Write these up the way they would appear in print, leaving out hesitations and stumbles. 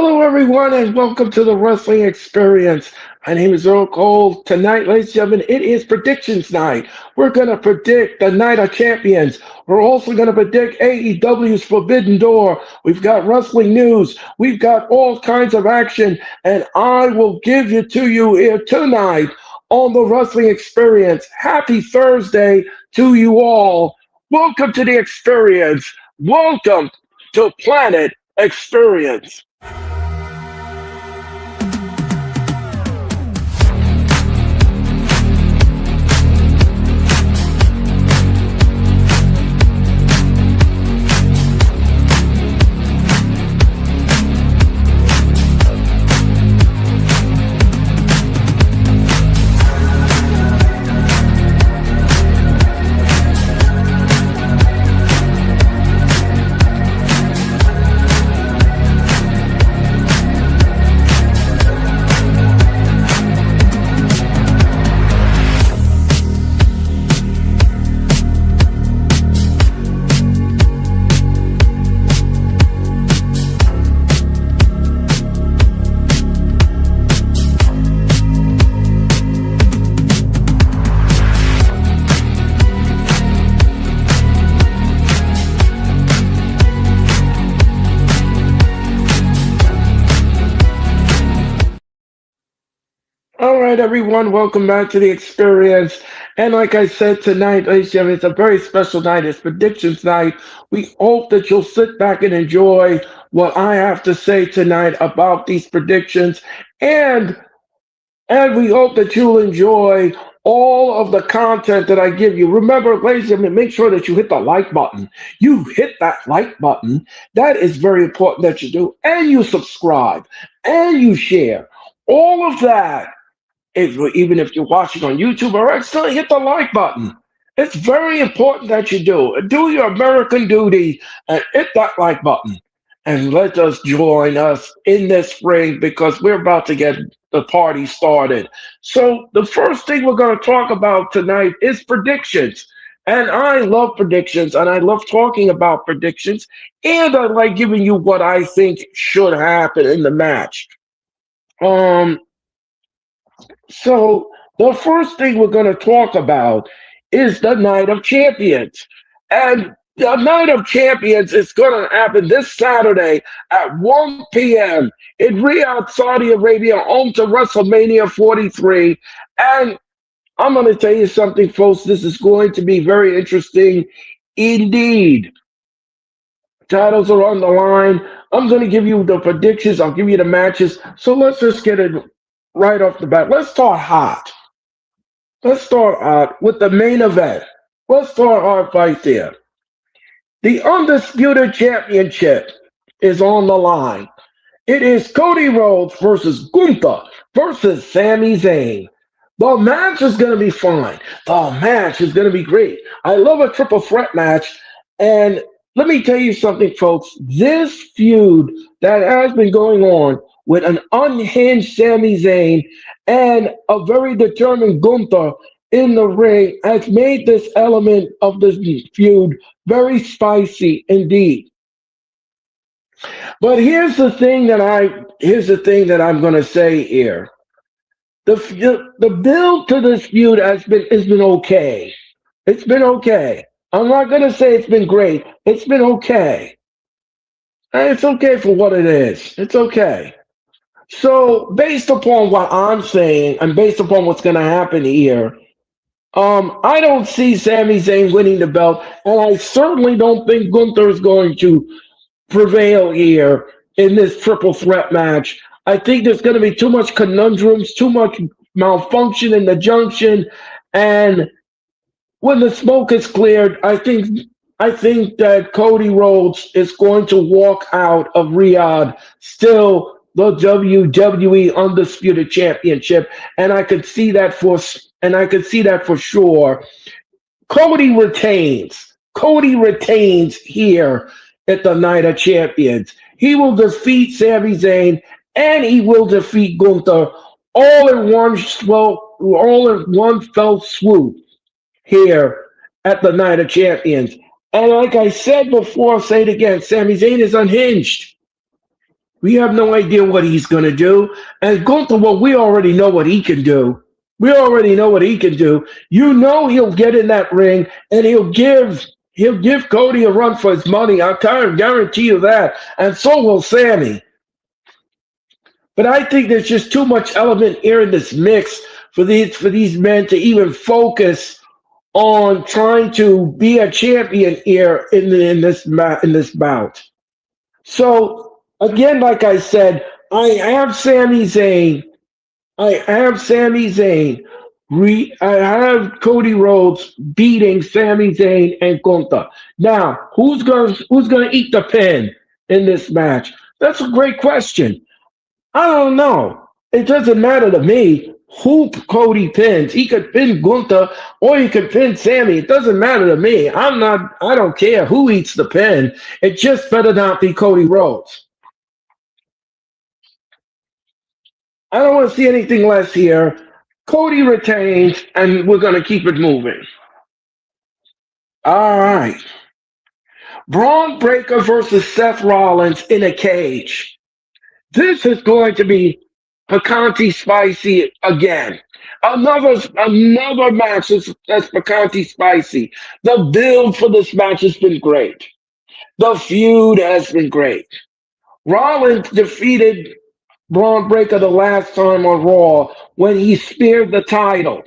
Hello, everyone, and welcome to the Wrestling Experience. My name is Earl Cole. Tonight, ladies and gentlemen, it is predictions night. We're going to predict the Night of Champions. We're also going to predict AEW's Forbidden Door. We've got wrestling news. We've got all kinds of action, and I will give it to you here tonight on the Wrestling Experience. Happy Thursday to you all. Welcome to the experience. Welcome to Planet Experience. All right, everyone, welcome back to the experience. And like I said tonight, ladies and gentlemen, it's a very special night. It's predictions night. We hope that you'll sit back and enjoy what I have to say tonight about these predictions. And and we hope that you'll enjoy all of the content that I give you. Remember, ladies and gentlemen, make sure that you hit the like button. You hit that like button. That is very important that you do. And you subscribe and you share. All of that even if you're watching on YouTube or still hit the like button. It's very important that you do. Do your American duty and hit that like button. And let us join us in this spring because we're about to get the party started. So the first thing we're going to talk about tonight is predictions. And I love predictions and I love talking about predictions. And I like giving you what I think should happen in the match. Um, so the first thing we're going to talk about is the Night of Champions. And the Night of Champions is going to happen this Saturday at 1 p.m. in Riyadh, Saudi Arabia, home to WrestleMania 43. And I'm going to tell you something, folks. This is going to be very interesting indeed. Titles are on the line. I'm going to give you the predictions. I'll give you the matches. So let's just get it right off the bat. Let's start hot. Let's start out with the main event. Let's start hot right there. The Undisputed Championship is on the line. It is Cody Rhodes versus Gunther versus Sami Zayn. The match is going to be fine. The match is going to be great. I love a triple threat match. And let me tell you something, folks. This feud that has been going on with an unhinged Sami Zayn and a very determined Gunther in the ring has made this element of this feud very spicy indeed. But here's the thing that I'm going to say here. The build to this feud has been okay. It's been okay. I'm not going to say it's been great. It's been okay. And it's okay for what it is. It's okay. So, based upon what I'm saying and based upon what's going to happen here, I don't see Sami Zayn winning the belt, and I certainly don't think Gunther is going to prevail here in this triple threat match. I think there's going to be too much conundrums, too much malfunction in the junction, and when the smoke is cleared, I think that Cody Rhodes is going to walk out of Riyadh still the WWE Undisputed Championship, and I could see that for sure. Cody retains. Cody retains here at the Night of Champions. He will defeat Sami Zayn and he will defeat Gunther all in one fell swoop here at the Night of Champions. And like I said before, I'll say it again, Sami Zayn is unhinged. We have no idea what he's going to do. And Gunther, well, we already know what he can do. We already know what he can do. You know he'll get in that ring and he'll give Cody a run for his money. I'll guarantee you that. And so will Sammy. But I think there's just too much element here in this mix for these men to even focus on trying to be a champion here in this bout. So again, like I said, I have Sami Zayn. I have Sami Zayn. I have Cody Rhodes beating Sami Zayn and Gunther. Now, who's gonna eat the pin in this match? That's a great question. I don't know. It doesn't matter to me who Cody pins. He could pin Gunther or he could pin Sammy. It doesn't matter to me. I don't care who eats the pin. It just better not be Cody Rhodes. I don't want to see anything less here. Cody retains, and we're going to keep it moving. All right. Braun Breaker versus Seth Rollins in a cage. This is going to be picante spicy again. Another match that's picante spicy. The build for this match has been great. The feud has been great. Rollins defeated Braun Breaker the last time on Raw when he speared the title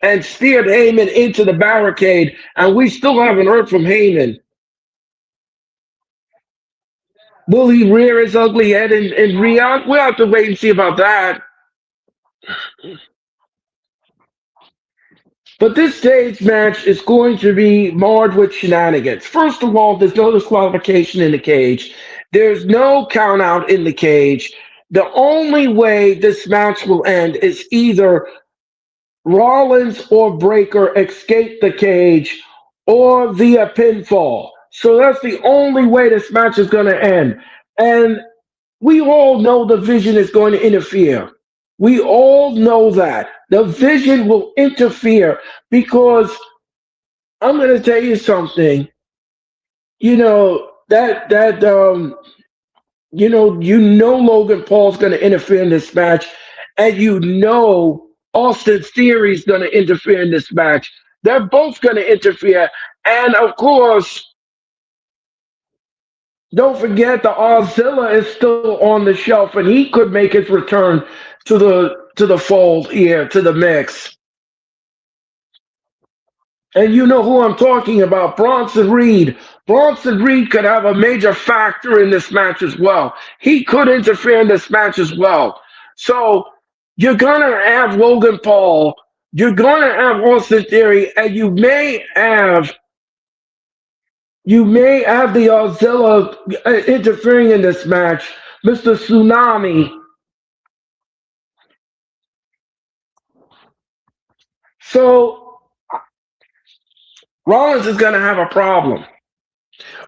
and steered Heyman into the barricade, and we still haven't heard from Heyman. Will he rear his ugly head in Riyadh? We'll have to wait and see about that. But this stage match is going to be marred with shenanigans. First of all, there's no disqualification in the cage. There's no count out in the cage. The only way this match will end is either Rollins or Breaker escape the cage or via pinfall. So that's the only way this match is going to end. And we all know the Vision is going to interfere. We all know that. The Vision will interfere because I'm going to tell you something. You know, Logan Paul's going to interfere in this match, and Austin Theory is going to interfere in this match. They're both going to interfere, and of course, don't forget the Arzilla is still on the shelf, and he could make his return to the fold here, to the mix. And you know who I'm talking about, Bronson Reed. Bronson Reed could have a major factor in this match as well. He could interfere in this match as well. So you're going to have Logan Paul. You're going to have Austin Theory, and you may have the Auxilla interfering in this match, Mr. Tsunami. So Rollins is going to have a problem.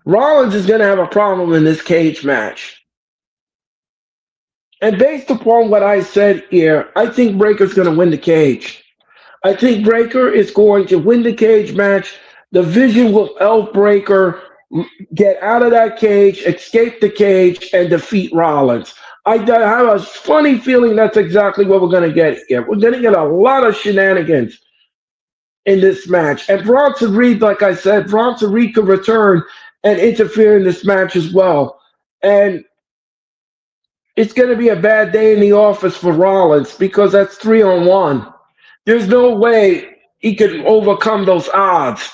Rollins is going to have a problem in this cage match. And based upon what I said here, I think Breaker's going to win the cage. I think Breaker is going to win the cage match. The Vision will help Breaker get out of that cage, escape the cage, and defeat Rollins. I have a funny feeling that's exactly what we're going to get here. We're going to get a lot of shenanigans in this match. And Bronson Reed, like I said, Bronson Reed could return and interfere in this match as well. And it's going to be a bad day in the office for Rollins because that's 3-on-1. There's no way he could overcome those odds.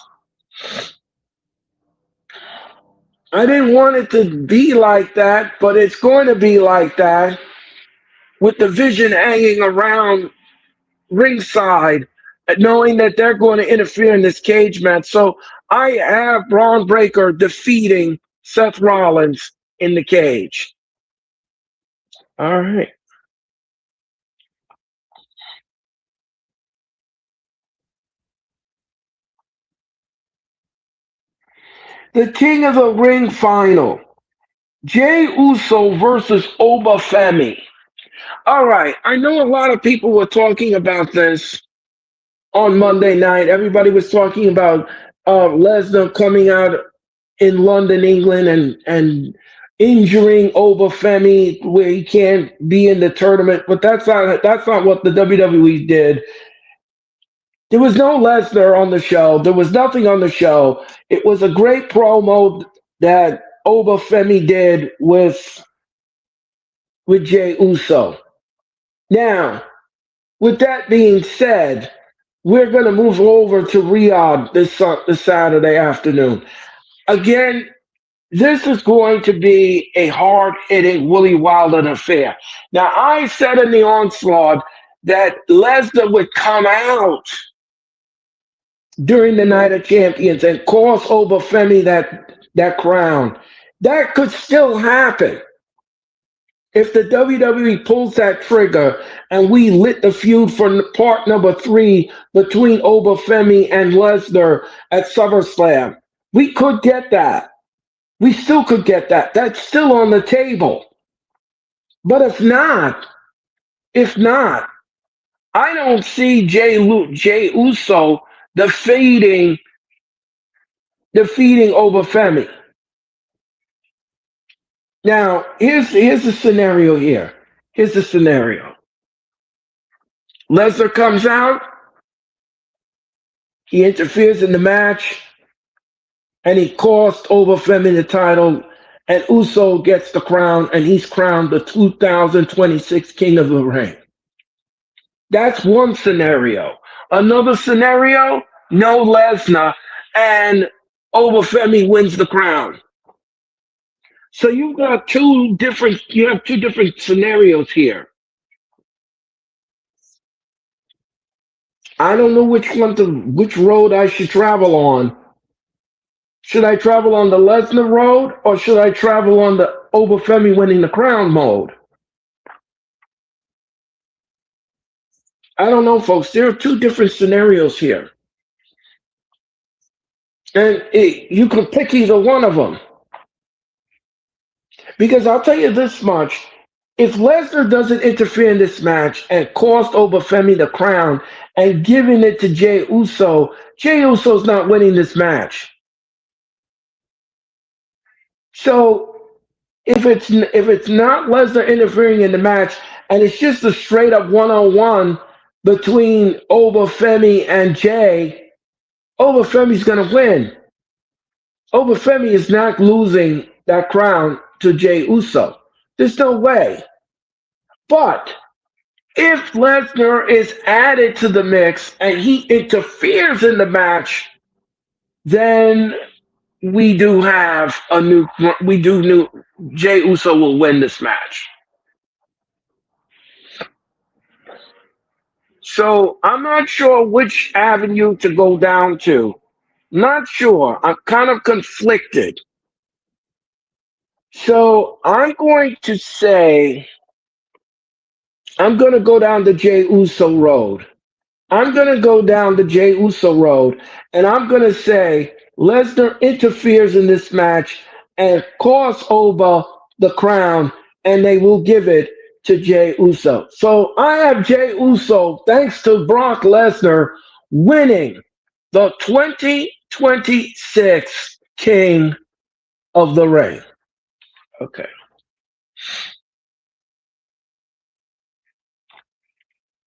I didn't want it to be like that, but it's going to be like that with the Vision hanging around ringside, knowing that they're going to interfere in this cage match. So I have Braun Breaker defeating Seth Rollins in the cage. All right. The King of the Ring final. Jey Uso versus Oba Femi. All right. I know a lot of people were talking about this on Monday night. Everybody was talking about Lesnar coming out in London, England, and injuring Obafemi where he can't be in the tournament, but that's not what the WWE did. There was no Lesnar on the show. There was nothing on the show. It was a great promo that Obafemi did with Jay Uso. Now, with that being said, we're going to move over to Riyadh this Saturday afternoon. Again, this is going to be a hard-hitting Willie Wilder affair. Now, I said in the onslaught that Lesnar would come out during the Night of Champions and cost Obafemi that crown. That could still happen if the WWE pulls that trigger and we lit the feud for part number 3 between Obafemi and Lesnar at SummerSlam. We could get that. We still could get that. That's still on the table. But if not, I don't see Jay Uso defeating Obafemi. Now, here's the scenario here. Here's the scenario. Lesnar comes out, he interferes in the match, and he costs Obafemi the title, and Uso gets the crown, and he's crowned the 2026 King of the Ring. That's one scenario. Another scenario, no Lesnar, and Obafemi wins the crown. So you have two different scenarios here. I don't know which road I should travel on. Should I travel on the Lesnar road, or should I travel on the Obafemi winning the crown mode? I don't know, folks. There are two different scenarios here. And you can pick either one of them. Because I'll tell you this much. If Lesnar doesn't interfere in this match and cost Obafemi the crown and giving it to Jay Uso's not winning this match. So if it's not Lesnar interfering in the match and it's just a straight up one-on-one between Obafemi and Jay, Obafemi's going to win. Obafemi is not losing that crown to Jay Uso. There's no way. But if Lesnar is added to the mix and he interferes in the match, then we do Jay Uso will win this match. So I'm not sure which avenue to go down to. Not sure. I'm kind of conflicted. So I'm going to say I'm going to go down the Jay Uso road. I'm going to go down the Jay Uso road, and I'm going to say Lesnar interferes in this match and costs Oba the crown, and they will give it to Jay Uso. So I have Jay Uso, thanks to Brock Lesnar, winning the 2026 King of the Ring. Okay.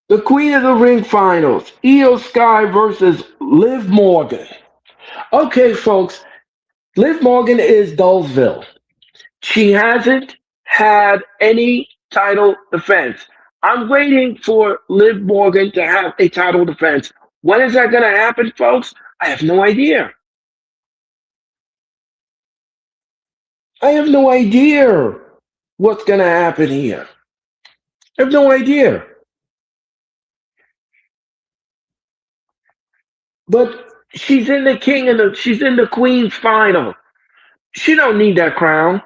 The Queen of the Ring finals, Io Sky versus Liv Morgan. Okay, folks, Liv Morgan is Dullsville. She hasn't had any title defense. I'm waiting for Liv Morgan to have a title defense. When is that going to happen, folks? I have no idea. I have no idea what's going to happen here. I have no idea. But she's in the Queen's final. She don't need that crown.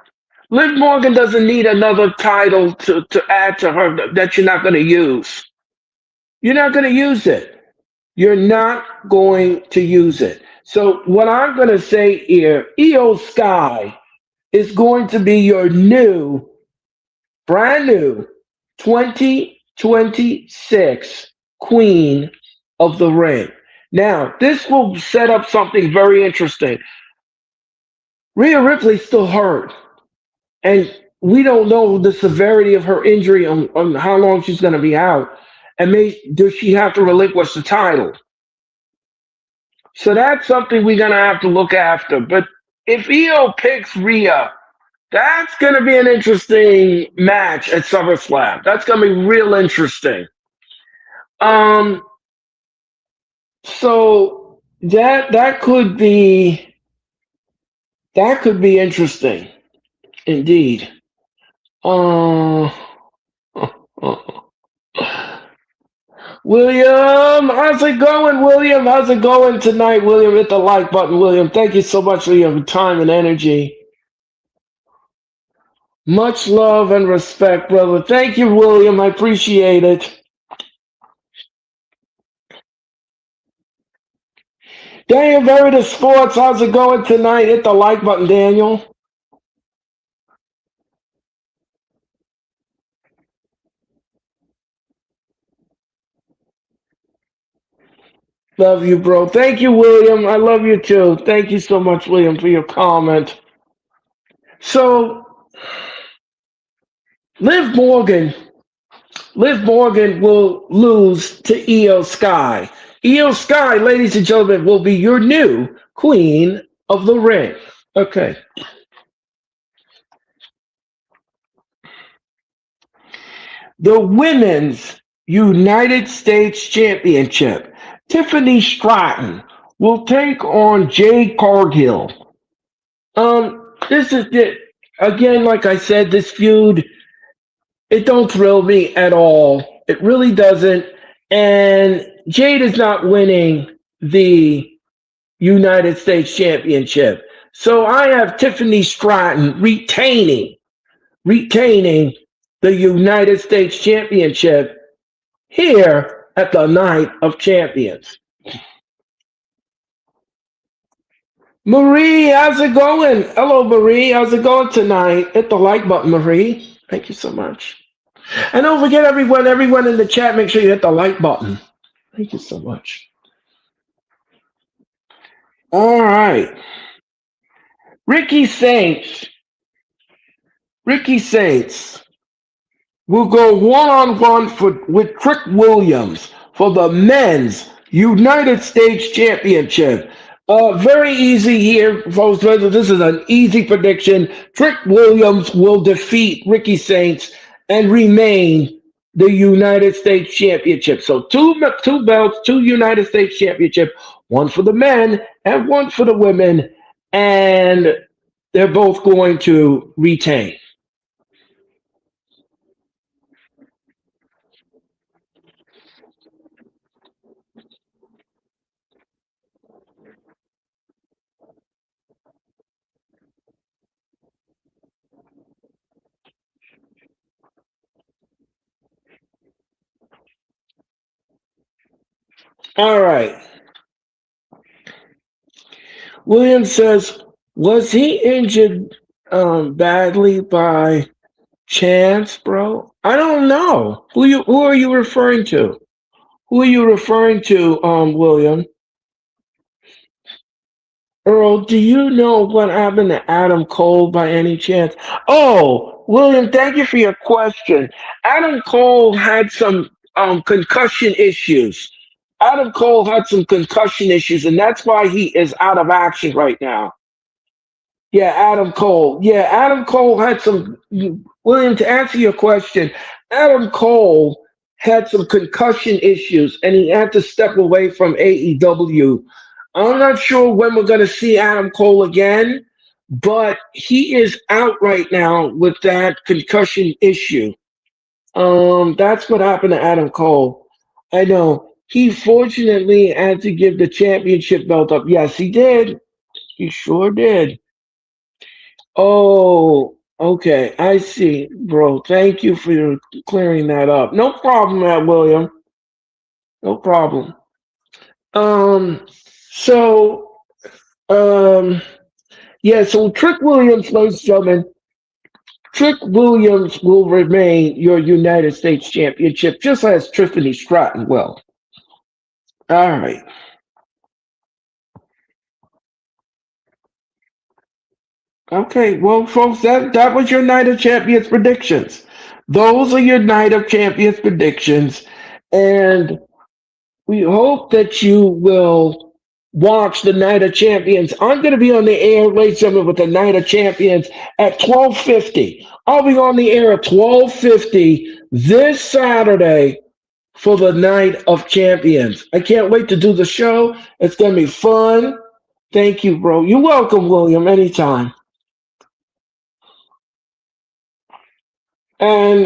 Liv Morgan doesn't need another title to add to her that you're not going to use. You're not going to use it. You're not going to use it. So what I'm going to say here, Io Sky is going to be your brand new 2026 Queen of the Ring. Now, this will set up something very interesting. Rhea Ripley's still hurt. and we don't know the severity of her injury on how long she's going to be out, and does she have to relinquish the title? So that's something we're going to have to look after. But if Io picks Rhea, that's going to be an interesting match at SummerSlam. That's going to be real interesting. Um, so that could be interesting indeed. Uh, William, how's it going, William? How's it going tonight, William? Hit the like button, William. Thank you so much for your time and energy. Much love and respect, brother. Thank you, William. I appreciate it. Daniel Veritas Sports, how's it going tonight? Hit the like button, Daniel. Love you, bro. Thank you, William. I love you too. Thank you so much, William, for your comment. So, Liv Morgan Liv Morgan will lose to Io Sky. Io Sky, ladies and gentlemen, will be your new Queen of the Ring. Okay. The Women's United States Championship. Tiffany Stratton will take on Jade Cargill. This is it. Again, like I said, this feud, it don't thrill me at all. It really doesn't. And Jade is not winning the United States Championship. So I have Tiffany Stratton retaining the United States Championship here at the Night of Champions. Marie, how's it going? Hello, Marie. How's it going tonight? Hit the like button, Marie. Thank you so much. And don't forget, everyone in the chat, make sure you hit the like button. Thank you so much. All right. Ricky Saints will go one-on-one with Trick Williams for the Men's United States Championship. Very easy here, folks. This is an easy prediction. Trick Williams will defeat Ricky Saints and remain the United States Championship. So two belts, two United States Championship, one for the men and one for the women, and they're both going to retain. All right. Williams says, was he injured badly by chance, bro? I don't know. Who are you referring to? Who are you referring to, William? Earl, do you know what happened to Adam Cole by any chance? Oh, William, thank you for your question. Adam Cole had some concussion issues. Adam Cole had some concussion issues, and that's why he is out of action right now. Yeah, Adam Cole. Yeah, Adam Cole had some. William, to answer your question, Adam Cole had some concussion issues, and he had to step away from AEW. I'm not sure when we're going to see Adam Cole again, but he is out right now with that concussion issue. That's what happened to Adam Cole. I know. He fortunately had to give the championship belt up. Yes, he did. He sure did. Oh, okay. I see, bro. Thank you for clearing that up. No problem, Matt William. No problem. So, um, yeah, so Trick Williams, ladies and gentlemen, Trick Williams will remain your United States Championship, just as Tiffany Stratton will. All right. Okay, well, folks, that was your Night of Champions predictions. Those are your Night of Champions predictions, and we hope that you will watch the Night of Champions. I'm going to be on the air, ladies and gentlemen, with the Night of Champions at 12:50. I'll be on the air at 12:50 this Saturday for the Night of Champions. I can't wait to do the show. It's going to be fun. Thank you, bro. You're welcome, William. Anytime. And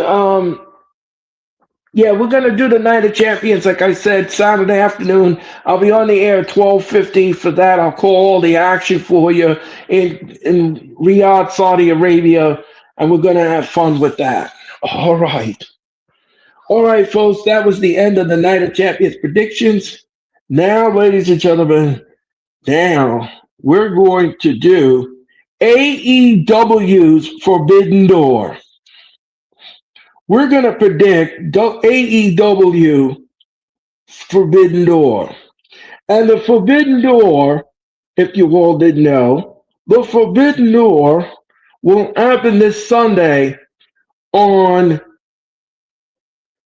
yeah, we're gonna do the Night of Champions, like I said, Saturday afternoon. I'll be on the air at 12:50 for that. I'll call all the action for you in Riyadh, Saudi Arabia, and we're gonna have fun with that. All right, all right, folks. That was the end of the Night of Champions predictions. Now, ladies and gentlemen, now we're going to do AEW's Forbidden Door. We're going to predict AEW Forbidden Door. And the Forbidden Door, if you all didn't know, the Forbidden Door will happen this Sunday on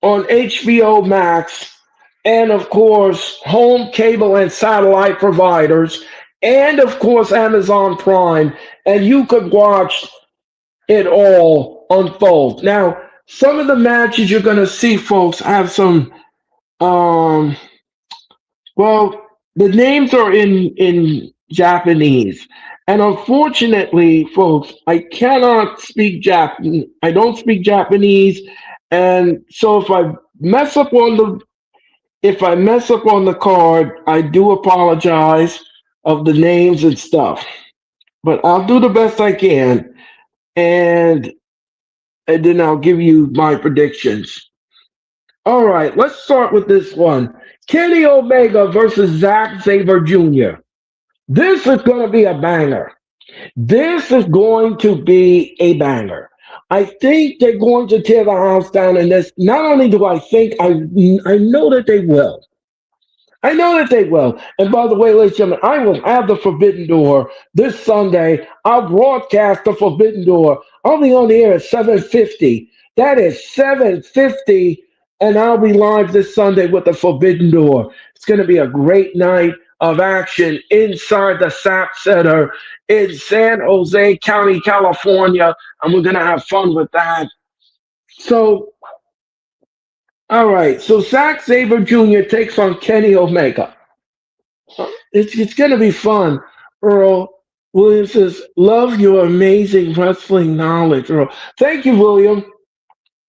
HBO Max and, of course, home cable and satellite providers, and, of course, Amazon Prime. And you could watch it all unfold. Now, some of the matches you're going to see, folks, have some um, well, the names are in Japanese, and unfortunately, folks, I cannot speak Japanese. I don't speak Japanese, and so if I mess up on the card, I do apologize of the names and stuff. But I'll do the best I can, and and then I'll give you my predictions. All right, let's start with this one. Kenny Omega versus Zack Sabre Jr. This is going to be a banger. This is going to be a banger. I think they're going to tear the house down in this. Not only do I think, I know that they will. I know that they will. And by the way, ladies and gentlemen, I will have the Forbidden Door this Sunday. I'll broadcast the Forbidden Door. I'll be on the air at 7:50. That is 7:50, and I'll be live this Sunday with the Forbidden Door. It's going to be a great night of action inside the SAP Center in San Jose County, California, and we're going to have fun with that. So all right, so Zack Sabre Jr. takes on Kenny Omega. It's going to be fun. Earl Williams says, love your amazing wrestling knowledge, Earl. Thank you, William.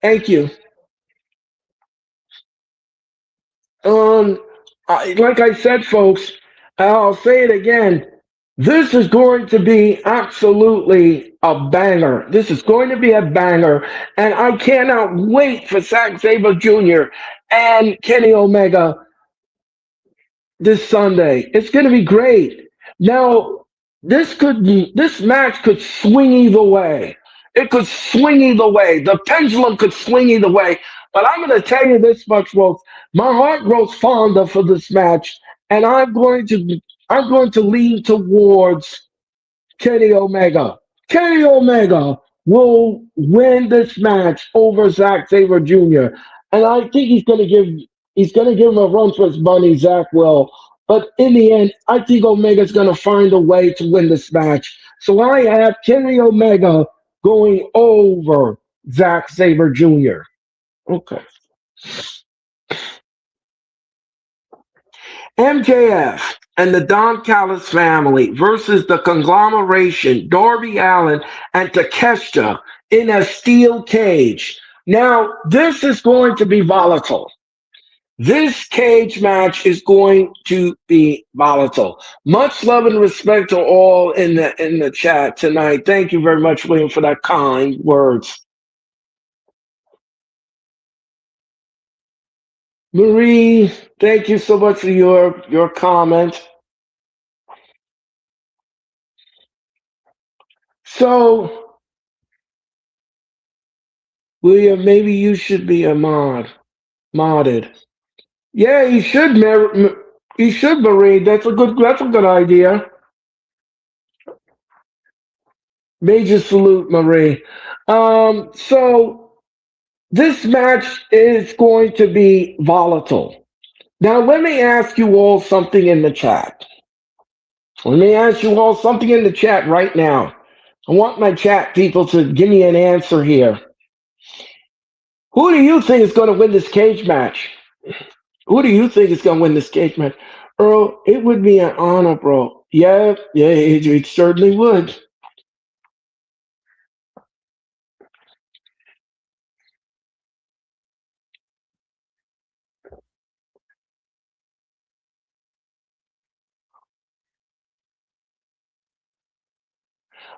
Thank you. Um, like I said, folks, I'll say it again. This is going to be absolutely a banger. This is going to be a banger, and I cannot wait for Zack Sabre Jr. and Kenny Omega this Sunday. It's going to be great. Now, this match could swing either way. It could swing either way. The pendulum could swing either way. But I'm going to tell you this much, folks. My heart grows fonder for this match, and I'm going to lean towards Kenny Omega. Kenny Omega will win this match over Zack Sabre Jr. And I think he's gonna give him a run for his money, Zack will. But in the end, I think Omega's gonna find a way to win this match. So I have Kenny Omega going over Zack Sabre Jr. Okay. MJF and the Don Callis family versus the conglomeration, Darby Allin and Takeshita in a steel cage. Now, this is going to be volatile. This cage match is going to be volatile. Much love and respect to all in the chat tonight. Thank you very much, William, for that kind words. Marie, thank you so much for your comment. So, William, maybe you should be a modded. Yeah, you should, you should, Marie. That's a good idea. Major salute, Marie. So this match is going to be volatile. Now, let me ask you all something in the chat. Let me ask you all something in the chat right now. I want my chat people to give me an answer here. Who do you think is going to win this cage match? Who do you think is going to win this cage match? Earl, it would be an honor, bro. Yeah, it certainly would.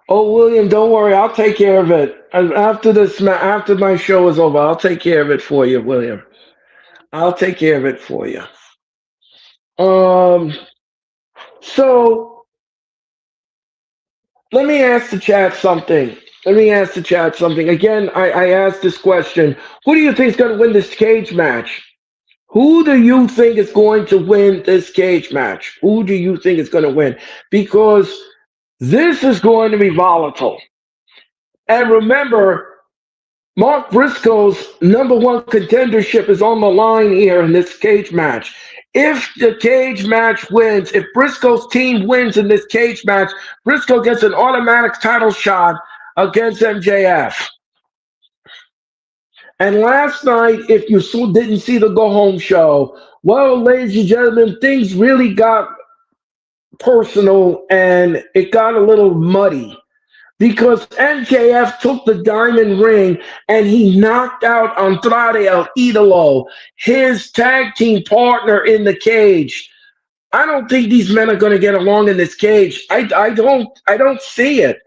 Oh, William, don't worry. I'll take care of it. After after my show is over, I'll take care of it for you, William. I'll take care of it for you. Um, so let me ask the chat something. Let me ask the chat something. Again, I asked this question. Who do you think is going to win this cage match? Who do you think is going to win this cage match? Who do you think is going to win? Because this is going to be volatile. And remember, Mark Briscoe's number one contendership is on the line here in this cage match. If the cage match wins, if Briscoe's team wins in this cage match, Briscoe gets an automatic title shot against MJF. And last night, if you didn't see the go home show, well, ladies and gentlemen, things really got personal and it got a little muddy because MJF took the diamond ring and he knocked out Andrade El Idolo, his tag team partner in the cage. I don't think these men are going to get along in this cage. I don't see it.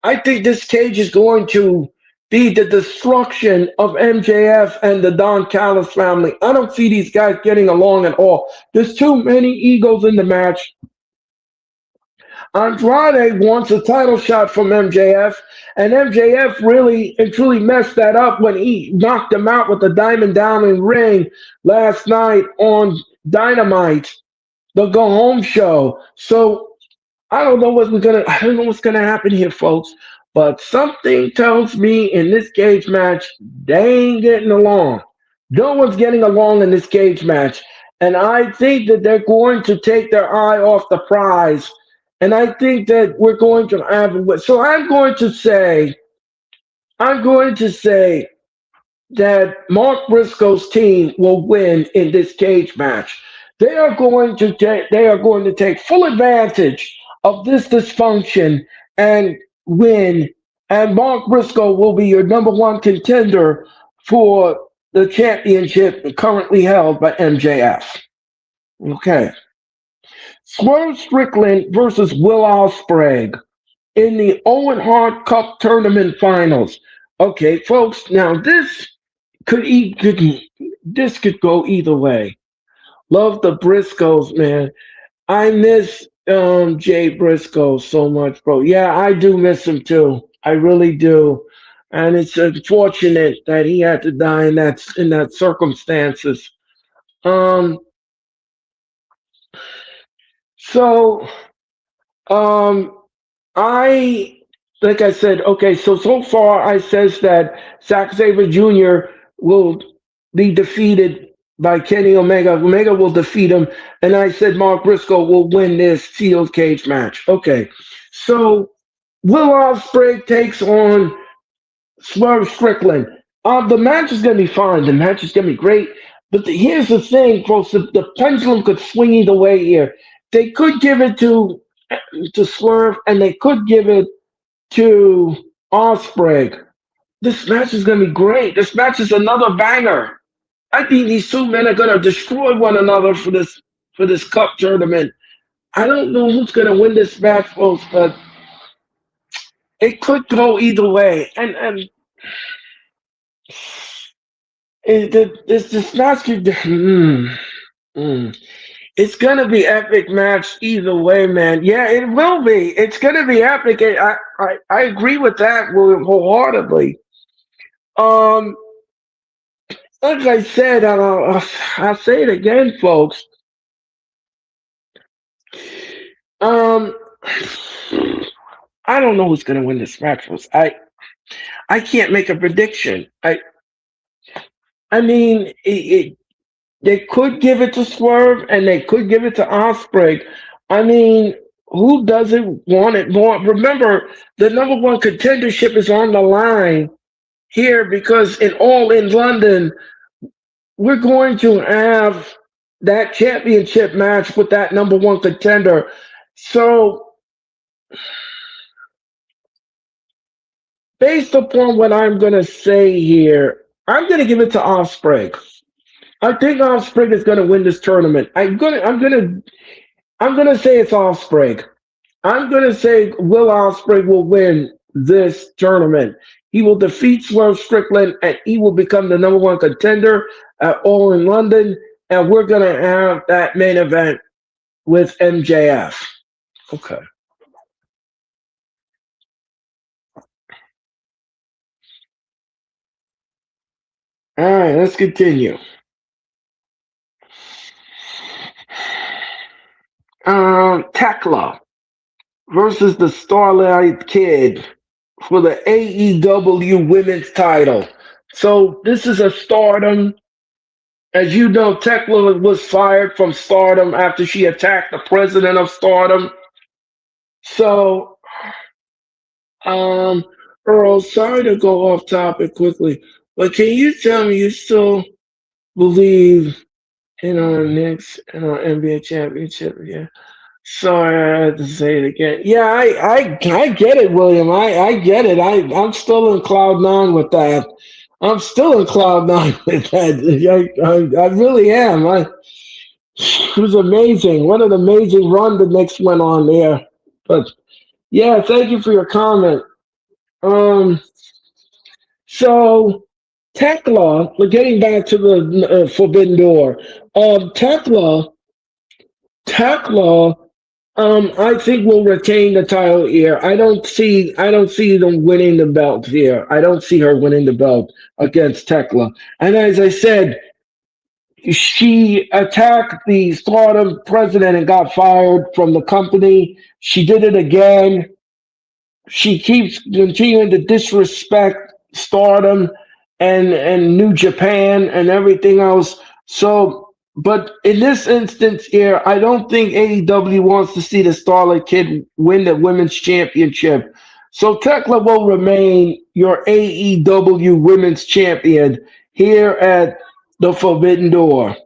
I think this cage is going to be the destruction of MJF and the Don Callis family. I don't see these guys getting along at all. There's too many egos in the match. Andrade wants a title shot from MJF, and MJF really and truly messed that up when he knocked him out with the Diamond Diamond ring last night on Dynamite, the Go Home show. So I don't know what's gonna happen here, folks. But something tells me in this cage match, they ain't getting along. No one's getting along in this cage match. And I think that they're going to take their eye off the prize. And I think that we're going to have so I'm going to say that Mark Briscoe's team will win in this cage match. They are going to take full advantage of this dysfunction and win. And Mark Briscoe will be your number one contender for the championship currently held by MJF. Okay. Swerve Strickland versus Will Ospreay in the Owen Hart Cup Tournament Finals. Okay, folks. Now this could go either way. Love the Briscoes, man. I miss Jay Briscoe so much, bro. Yeah, I do miss him too. I really do. And it's unfortunate that he had to die in that circumstances. Um so um I like I said, okay, so far I says that Zack Sabre Jr. will be defeated by Kenny Omega. Omega will defeat him, and I said Mark Briscoe will win this steel cage match. Okay, so Will Ospreay takes on Swerve Strickland. The match is gonna be fine. The match is gonna be great. But here's the thing, folks: the pendulum could swing either way here. They could give it to Swerve, and they could give it to Ospreay. This match is gonna be great. This match is another banger. I think these two men are gonna destroy one another for this cup tournament. I don't know who's gonna win this match, folks, but it could go either way. And this match could. Mm. It's gonna be epic match either way, man. Yeah, it will be. It's gonna be epic. I agree with that wholeheartedly. Um, like I said, I'll say it again, folks. Um, I don't know who's going to win this match. I can't make a prediction. I mean, they could give it to Swerve and they could give it to Osprey. I mean, who doesn't want it more? Remember, the number one contendership is on the line here because in All in London, we're going to have that championship match with that number one contender. So, based upon what I'm going to say here, I'm going to give it to Osprey. I think Osprey is going to win this tournament. I'm gonna say it's Osprey. I'm gonna say Will Osprey will win this tournament. He will defeat Swerve Strickland, and he will become the number one contender at All in London. And we're gonna have that main event with MJF. Okay. All right, let's continue. Tekla versus the Starlight Kid for the AEW Women's title. So this is a Stardom. As you know, Tekla was fired from Stardom after she attacked the president of Stardom. So, Earl, sorry to go off topic quickly, but can you tell me you still believe in our Knicks and our NBA championship? Yeah. Sorry, I had to say it again. Yeah, I get it, William. I get it. I'm still in cloud nine with that. I'm still in cloud nine with that. I really am. It was amazing. What an amazing run the Knicks went on there. But yeah, thank you for your comment. Um, so Tekla, we're getting back to the Forbidden Door. Tekla, Tekla, I think will retain the title here. I don't see them winning the belt here. I don't see her winning the belt against Tekla. And as I said, she attacked the Stardom president and got fired from the company. She did it again. She keeps continuing to disrespect Stardom and New Japan and everything else. So, but in this instance here, I don't think AEW wants to see the Starlight Kid win the women's championship. So Tekla will remain your AEW women's champion here at the Forbidden Door.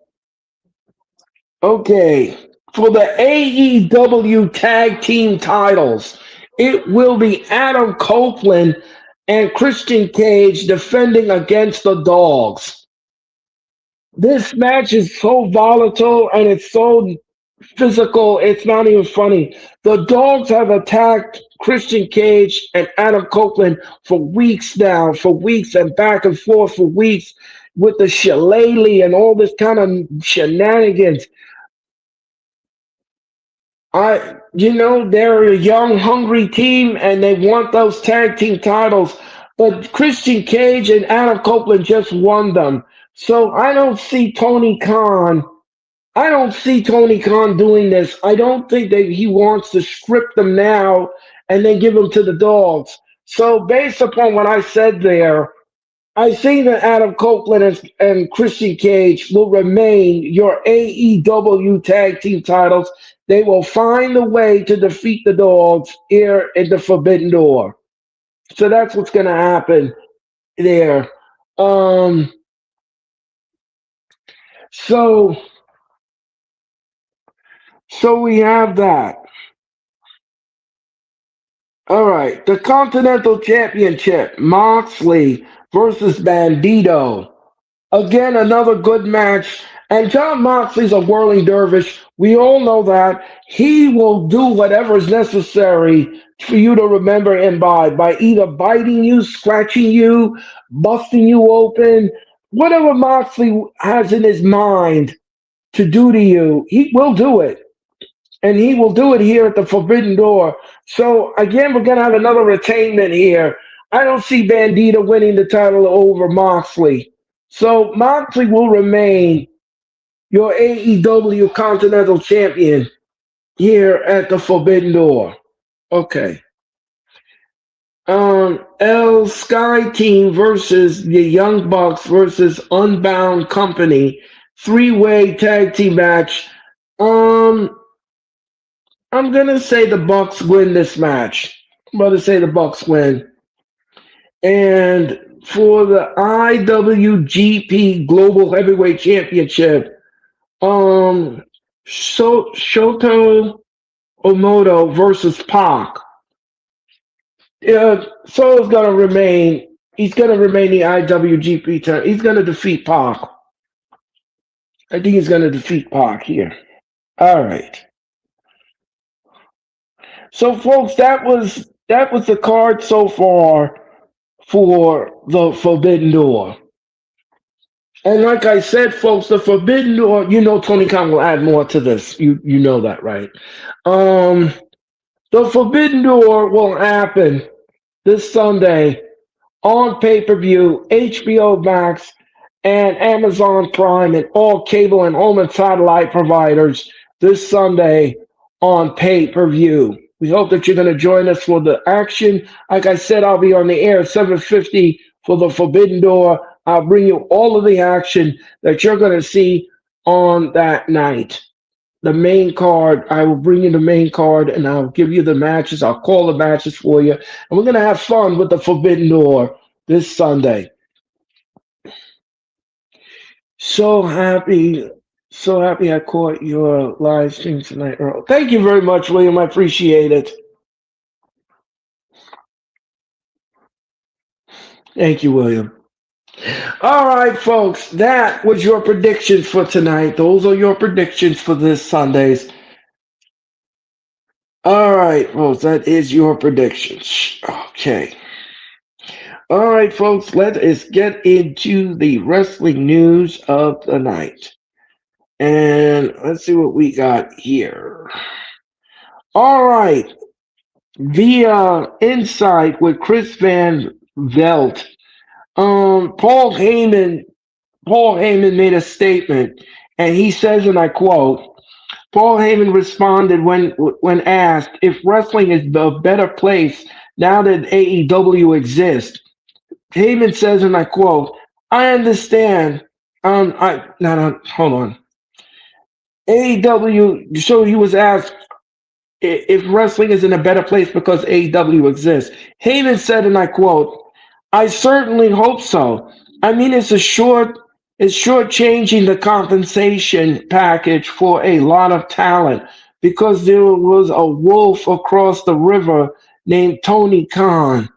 Okay, for the AEW tag team titles, it will be Adam Copeland and Christian Cage defending against the Dogs. This match is so volatile and it's so physical, it's not even funny. The Dogs have attacked Christian Cage and Adam Copeland for weeks now, for weeks and back and forth for weeks with the shillelagh and all this kind of shenanigans. They're a young, hungry team, and they want those tag team titles. But Christian Cage and Adam Copeland just won them, so I don't see Tony Khan. I don't see Tony Khan doing this. I don't think that he wants to script them now and then give them to the Dogs. So based upon what I said there, I think that Adam Copeland and Christian Cage will remain your AEW tag team titles. They will find a way to defeat the Dogs here in the Forbidden Door. So that's what's going to happen there. So we have that. All right, the Continental Championship, Moxley versus Bandito. Again, another good match. And John Moxley's a whirling dervish. We all know that. He will do whatever is necessary for you to remember him by either biting you, scratching you, busting you open. Whatever Moxley has in his mind to do to you, he will do it. And he will do it here at the Forbidden Door. So, again, we're going to have another retainment here. I don't see Bandito winning the title over Moxley. So Moxley will remain your AEW Continental Champion here at the Forbidden Door. Okay. L Sky Team versus the Young Bucks versus Unbound Company, three-way tag team match. Um, I'm gonna say the Bucks win this match. I'm gonna say the Bucks win. And for the IWGP Global Heavyweight Championship, um, Shoto Omoto versus Pac. Yeah, Solo's gonna remain. He's gonna remain the IWGP champ. He's gonna defeat Pac. I think he's gonna defeat Pac here. All right. So, folks, that was the card so far for the Forbidden Door. And like I said, folks, the Forbidden Door. You know, Tony Khan will add more to this. You know that, right? Um, the Forbidden Door will happen this Sunday on pay-per-view, HBO Max, and Amazon Prime, and all cable and home and satellite providers this Sunday on pay-per-view. We hope that you're going to join us for the action. Like I said, I'll be on the air at 7:50 for the Forbidden Door. I'll bring you all of the action that you're going to see on that night. The main card, I will bring you the main card and I'll give you the matches. I'll call the matches for you. And we're going to have fun with the Forbidden Door this Sunday. So happy I caught your live stream tonight, Earl. Thank you very much, William. I appreciate it. Thank you, William. All right, folks, that was your predictions for tonight. Those are your predictions for this Sunday's. All right, folks, that is your predictions. Okay. All right, folks, let us get into the wrestling news of the night. And let's see what we got here. All right. Via Insight with Chris Van Velt, Paul Heyman made a statement, and he says, and I quote, Paul Heyman responded when asked if wrestling is a better place now that AEW exists. Heyman says, and I quote, I understand. Hold on. AEW, so he was asked if wrestling is in a better place because AEW exists. Heyman said, and I quote, I certainly hope so. I mean, it's shortchanging the compensation package for a lot of talent because there was a wolf across the river named Tony Khan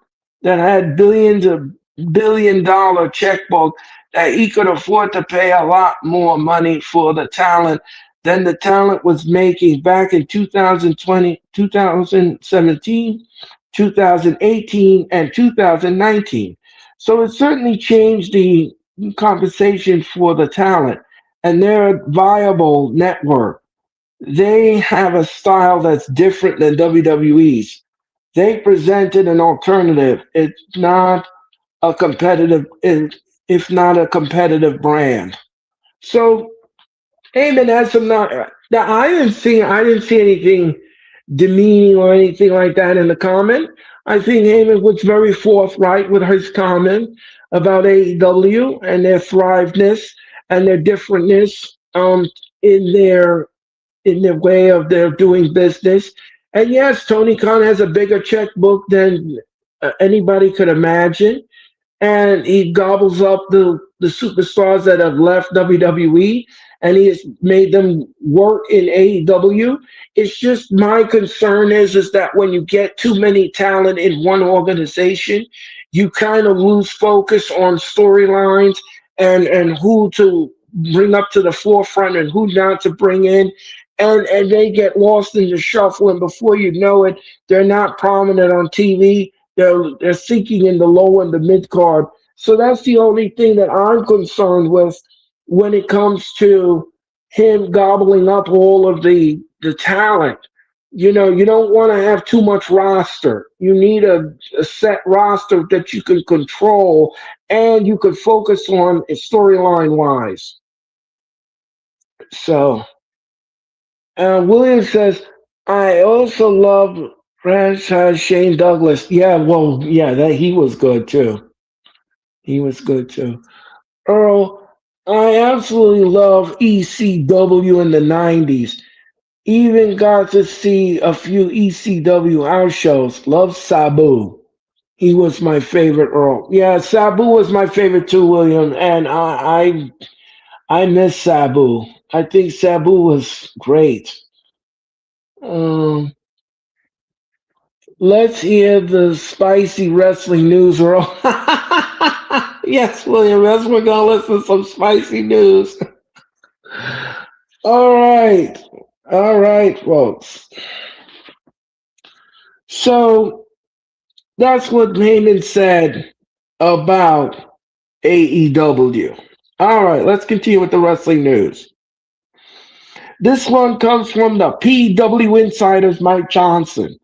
that had billion-dollar checkbook that he could afford to pay a lot more money for the talent than the talent was making back in 2020, 2017, 2018, and 2019. So it certainly changed the compensation for the talent, and they're a viable network. They have a style that's different than WWE's. They presented an alternative. It's not a competitive, if not a competitive brand. So Heyman has some not. Now I didn't see anything demeaning or anything like that in the comment. I think Heyman was very forthright with his comment about AEW and their thriveness and their differentness in their way of their doing business. And yes, Tony Khan has a bigger checkbook than anybody could imagine, and he gobbles up the superstars that have left WWE, and he has made them work in AEW. It's just my concern is that when you get too many talent in one organization, you kind of lose focus on storylines and who to bring up to the forefront and who not to bring in. And they get lost in the shuffle, and before you know it, they're not prominent on TV. They're seeking in the low and the mid card. So that's the only thing that I'm concerned with when it comes to him gobbling up all of the talent. You know, you don't want to have too much roster. You need a set roster that you can control and you can focus on storyline wise. So William says, I also love Franchise Shane Douglas. Yeah, well, yeah, that he was good too. He was good too. Earl, I absolutely love ECW in the 90s. Even got to see a few ECW house shows. Love Sabu. He was my favorite Earl. Yeah, Sabu was my favorite too, William. And I miss Sabu. I think Sabu was great. Um, let's hear the spicy wrestling news, Earl. Yes, William. Yes, we're gonna listen to some spicy news. All right, all right, folks. So that's what Heyman said about AEW. All right, let's continue with the wrestling news. This one comes from the PW Insider's Mike Johnson,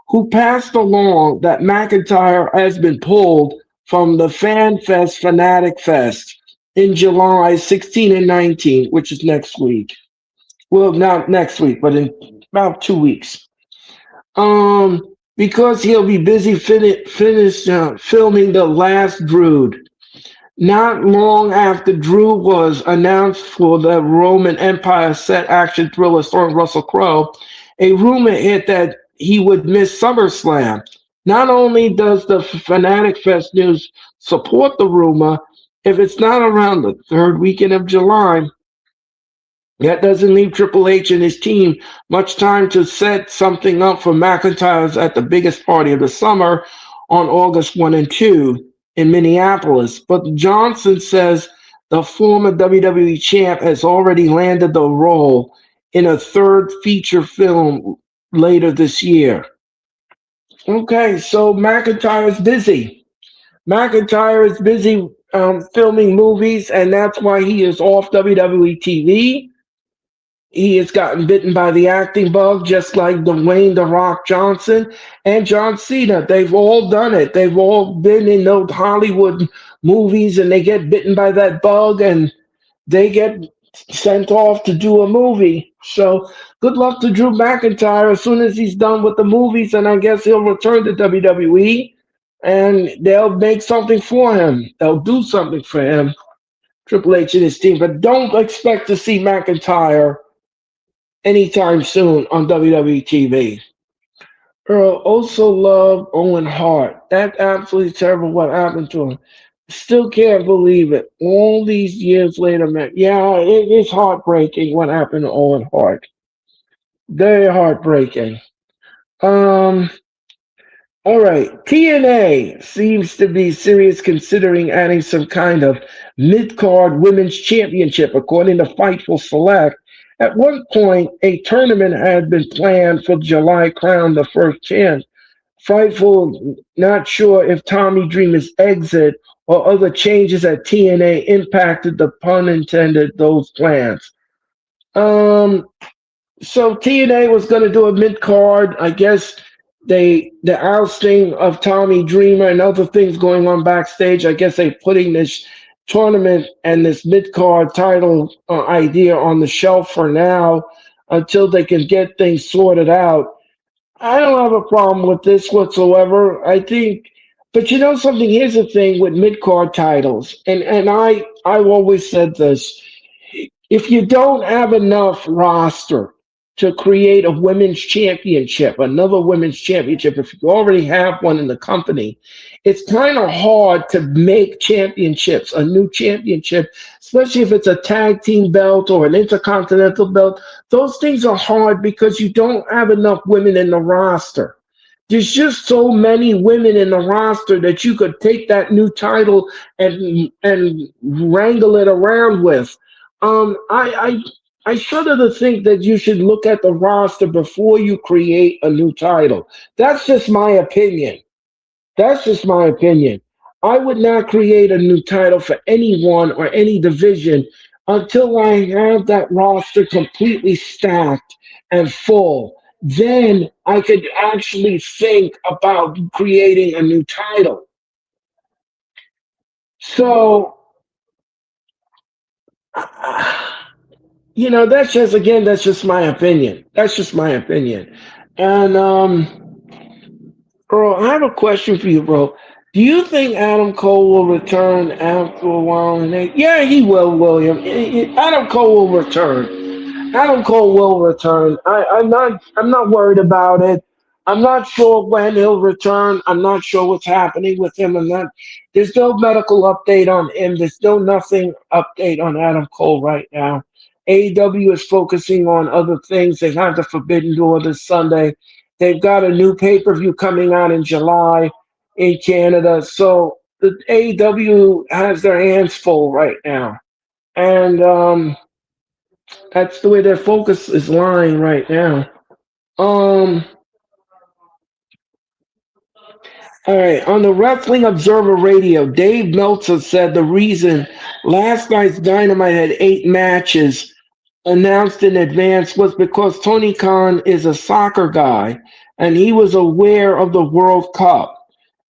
who passed along that McIntyre has been pulled from the Fan Fest Fanatic Fest in July 16 and 19, which is next week. Well, not next week, but in about 2 weeks. Because he'll be busy finished filming The Last Brood. Not long after Drew was announced for the Roman Empire set action thriller starring Russell Crowe, a rumor hit that he would miss SummerSlam. Not only does the Fanatic Fest news support the rumor, if it's not around the third weekend of July, that doesn't leave Triple H and his team much time to set something up for McIntyre's at the biggest party of the summer on August 1 and 2 in Minneapolis. But Johnson says the former WWE champ has already landed the role in a third feature film later this year. Okay, so McIntyre is busy. McIntyre is busy filming movies, and that's why he is off WWE TV. He has gotten bitten by the acting bug, just like Dwayne The Rock Johnson and John Cena. They've all done it. They've all been in those Hollywood movies and they get bitten by that bug and they get sent off to do a movie. So good luck to Drew McIntyre as soon as he's done with the movies, and I guess he'll return to WWE and they'll make something for him. They'll do something for him, Triple H and his team. But don't expect to see McIntyre anytime soon on WWE TV. Earl also loved Owen Hart. That's absolutely terrible what happened to him. Still can't believe it. All these years later, man. Yeah, it is heartbreaking what happened to Owen Hart. Very heartbreaking. Um, all right. TNA seems to be serious considering adding some kind of mid-card women's championship, according to Fightful Select. At one point, a tournament had been planned for July Crown, the first champ. Fightful, not sure if Tommy Dreamer's exit or other changes at TNA impacted the pun intended those plans. Um, so TNA was going to do a mid card. I guess the ousting of Tommy Dreamer and other things going on backstage. I guess they putting this tournament and this mid card title idea on the shelf for now until they can get things sorted out. I don't have a problem with this whatsoever. I think, but you know something. Here's the thing with mid card titles, and I've always said this: if you don't have enough roster to create a women's championship, another women's championship, if you already have one in the company, it's kind of hard to make championships, a new championship, especially if it's a tag team belt or an intercontinental belt. Those things are hard because you don't have enough women in the roster. There's just so many women in the roster that you could take that new title and wrangle it around with. I shudder to think that you should look at the roster before you create a new title. That's just my opinion. That's just my opinion. I would not create a new title for anyone or any division until I have that roster completely stacked and full. Then I could actually think about creating a new title. So, that's just, again, that's just my opinion. That's just my opinion. And Bro, I have a question for you, bro. Do you think Adam Cole will return after a while? Yeah, he will, William. Adam Cole will return. Adam Cole will return. I'm not worried about it. I'm not sure when he'll return. I'm not sure what's happening with him. There's no medical update on him. There's no nothing update on Adam Cole right now. AEW is focusing on other things. They have the Forbidden Door this Sunday. They've got a new pay-per-view coming out in July in Canada. So the AEW has their hands full right now. And that's the way their focus is lying right now. Um, all right, on the Wrestling Observer Radio, Dave Meltzer said the reason last night's Dynamite had 8 matches announced in advance was because Tony Khan is a soccer guy and he was aware of the World Cup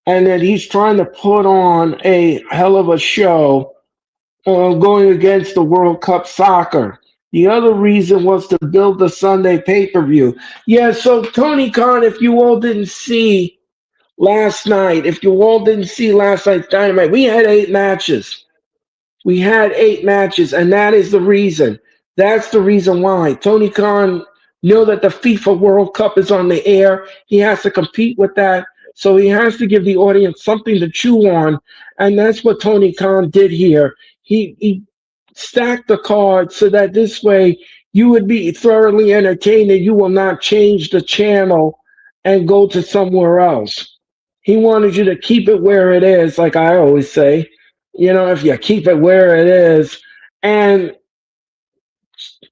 and that he's trying to put on a hell of a show going against the World Cup soccer. The other reason was to build the Sunday pay-per-view. Yeah, so Tony Khan, if you all didn't see last night, if you all didn't see last night's Dynamite, we had 8 matches. We had 8 matches, and that is the reason. That's the reason why. Tony Khan knew that the FIFA World Cup is on the air. He has to compete with that. So he has to give the audience something to chew on. And that's what Tony Khan did here. He stacked the cards so that this way you would be thoroughly entertained and you will not change the channel and go to somewhere else. He wanted you to keep it where it is, like I always say. If you keep it where it is and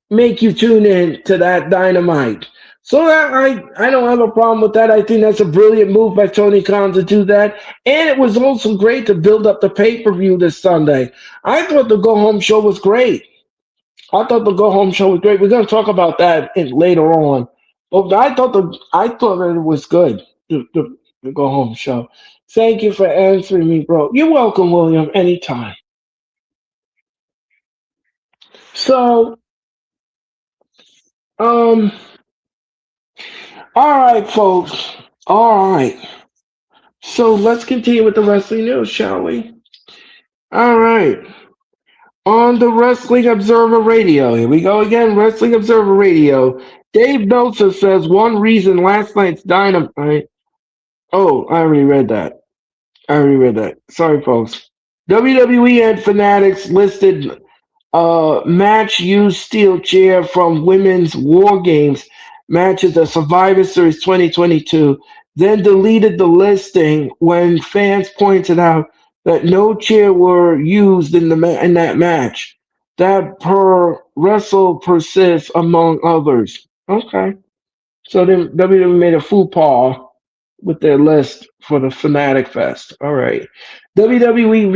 make you tune in to that Dynamite. So I don't have a problem with that. I think that's a brilliant move by Tony Khan to do that. And it was also great to build up the pay-per-view this Sunday. I thought the Go Home show was great. I thought the Go Home show was great. We're going to talk about that later on. But I thought that it was good, the Go Home show. Thank you for answering me, bro. You're welcome, William, anytime. So, um, all right, folks. All right. So let's continue with the wrestling news, shall we? All right. On the Wrestling Observer Radio, here we go again. Wrestling Observer Radio. Dave Meltzer says one reason last night's Dynamite. Oh, I already read that. Sorry, folks. WWE and Fanatics listed match used steel chair from women's War Games matches at Survivor Series 2022, then deleted the listing when fans pointed out that no chair were used in that match. That per wrestle persists among others. Okay. So then WWE made a faux pas with their list for the Fanatic Fest. All right. WWE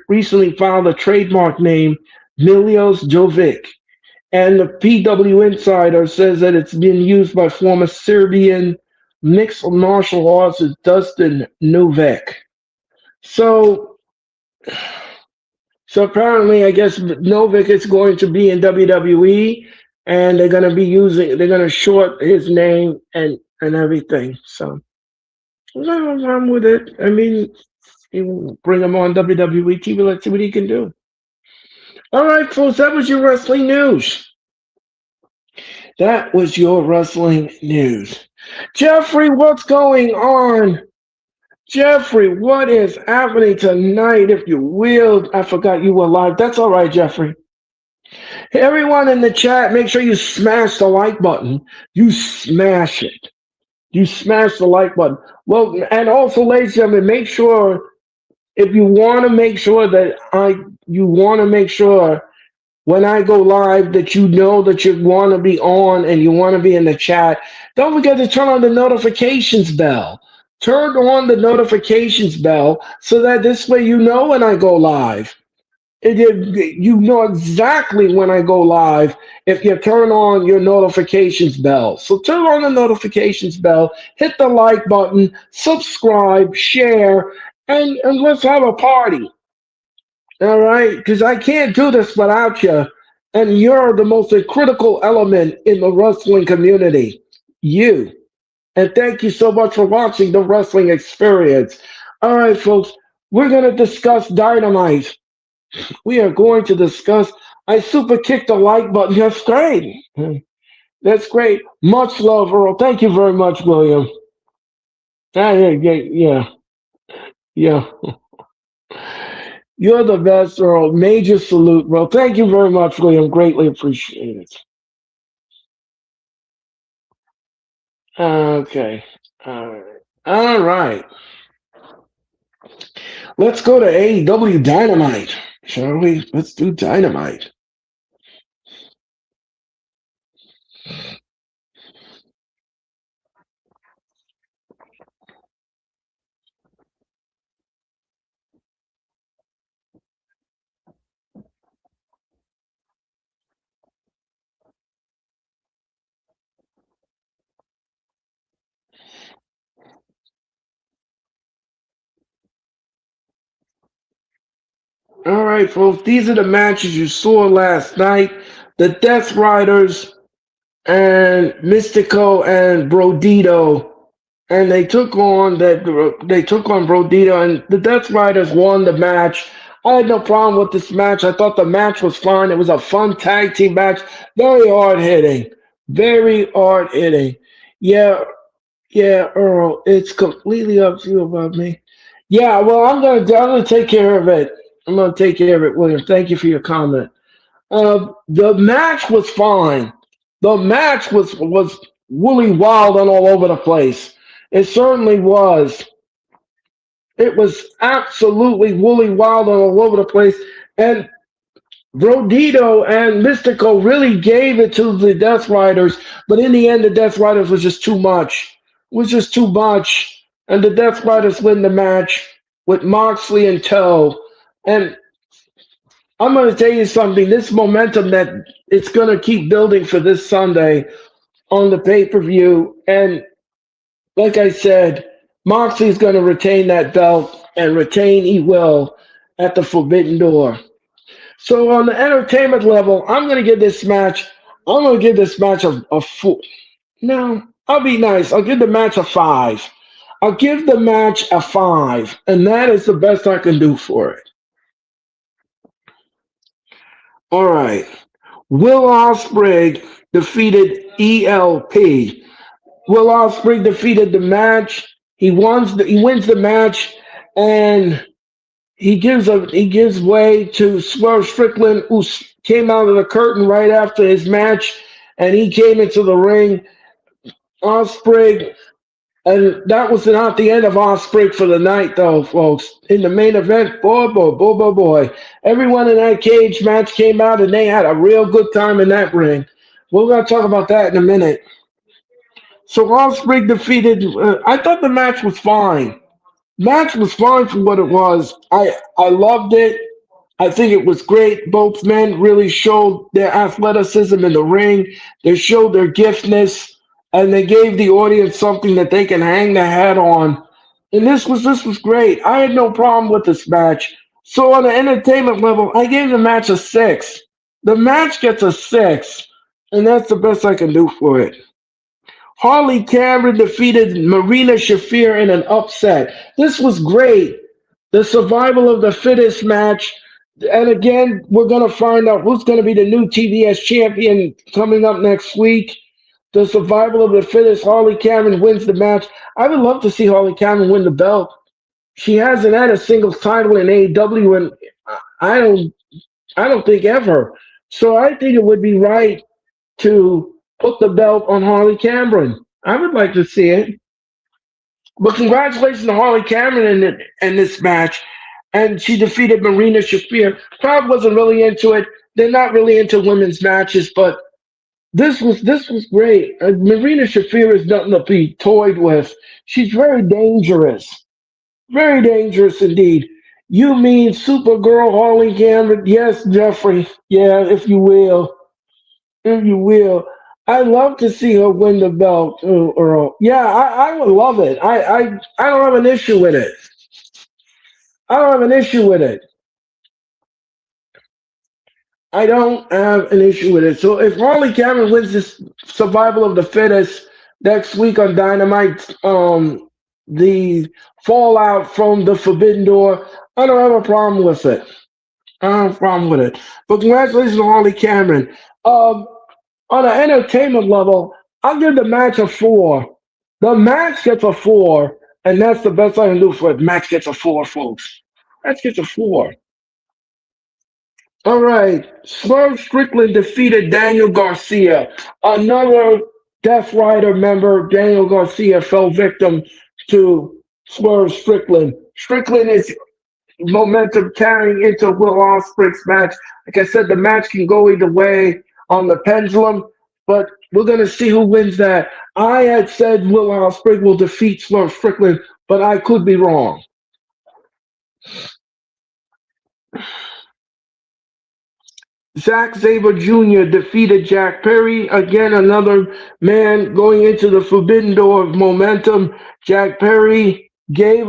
recently filed a trademark name, Milios Jovic, and the PW Insider says that it's been used by former Serbian mixed martial artist Dustin Novak. So apparently, I guess Novak is going to be in WWE, and they're going to short his name and everything. So, I'm with it. I mean, you bring him on WWE TV. Let's see what he can do. All right, folks, that was your wrestling news. That was your wrestling news. Jeffrey, what's going on? Jeffrey, what is happening tonight? If you will, I forgot you were live. That's all right, Jeffrey. Hey, everyone in the chat, make sure you smash the like button. You smash it. You smash the like button. Well, and also, ladies and gentlemen, make sure if you want to make sure when I go live that you know that you want to be on and you want to be in the chat. Don't forget to turn on the notifications bell. Turn on the notifications bell so that this way you know when I go live. You know exactly when I go live if you turn on your notifications bell. So turn on the notifications bell, hit the like button, subscribe, share, and let's have a party. All right? Because I can't do this without you. And you're the most critical element in the wrestling community. You. And thank you so much for watching the Wrestling Experience. All right, folks, we're going to discuss Dynamite. We are going to discuss. I super kicked the like button. That's great. That's great. Much love, Earl. Thank you very much, William. Yeah. Yeah. You're the best, Earl. Major salute, bro. Thank you very much, William. Greatly appreciate it. Okay. All right. All right. Let's go to AEW Dynamite, shall we? Let's do Dynamite. All right, folks. These are the matches you saw last night. The Death Riders and Mystico and Brodito, and they took on Brodito, and the Death Riders won the match. I had no problem with this match. I thought the match was fine. It was a fun tag team match, very hard hitting, very hard hitting. Yeah, yeah, Earl, it's completely up to you about me. Yeah, well, I'm gonna take care of it. I'm gonna take care of it, William. Thank you for your comment. The match was fine. The match was woolly wild and all over the place. It certainly was. It was absolutely woolly wild and all over the place. And Brodito and Mystico really gave it to the Death Riders, but in the end, the Death Riders was just too much. It was just too much, and the Death Riders win the match with Moxley in tow. And I'm going to tell you something. This momentum that it's going to keep building for this Sunday on the pay-per-view. And like I said, Moxley's going to retain that belt, and retain he will at the Forbidden Door. So on the entertainment level, I'm going to give this match a four. No, I'll be nice. I'll give the match a five. I'll give the match a five, and that is the best I can do for it. All right. Will Ospreay defeated ELP. Will Ospreay defeated the match. He wins the match, and he gives way to Swerve Strickland, who came out of the curtain right after his match, and he came into the ring. Ospreay, and that was not the end of Ospreay for the night, though, folks. In the main event, boy, everyone in that cage match came out, and they had a real good time in that ring. We're gonna talk about that in a minute. So Ospreay defeated. I thought the match was fine. Match was fine for what it was. I loved it. I think it was great. Both men really showed their athleticism in the ring. They showed their giftness, and they gave the audience something that they can hang their hat on. And this was great. I had no problem with this match. So on the entertainment level, I gave the match a six. The match gets a six, and that's the best I can do for it. Harley Cameron defeated Marina Shafir in an upset. This was great. The survival of the fittest match. And again, we're going to find out who's going to be the new TBS champion coming up next week. The survival of the fittest. Harley Cameron wins the match. I would love to see Harley Cameron win the belt. She hasn't had a singles title in AEW, and I don't, I don't think ever. So I think it would be right to put the belt on Harley Cameron. I would like to see it. But congratulations to Harley Cameron in this match. And she defeated Marina Shafir. Crowd wasn't really into it. They're not really into women's matches, but this was great. Marina Shafir is nothing to be toyed with. She's very dangerous indeed. You mean Supergirl Harley Cameron? Yes, Jeffrey. Yeah, if you will. If you will. I love to see her win the belt, Earl. Yeah, I would love it. I don't have an issue with it. I don't have an issue with it. I don't have an issue with it. So if Harley Cameron wins this survival of the fittest, next week on Dynamite. The fallout from the Forbidden Door. I don't have a problem with it. I don't have a problem with it. But congratulations to Harley Cameron. Um, on an entertainment level, I'll give the match a 4. The match gets a 4, and that's the best I can do for it. Match gets a 4, folks. Match gets a 4. All right. Swerve Strickland defeated Daniel Garcia. Another Death Rider member, Daniel Garcia, fell victim to Swerve Strickland. Strickland is momentum carrying into Will Ospreay's match. Like I said, the match can go either way on the pendulum, but we're going to see who wins that. I had said Will Ospreay will defeat Swerve Strickland, but I could be wrong. Zack Sabre Jr. defeated Jack Perry. Again, another man going into the Forbidden Door of momentum. Jack Perry gave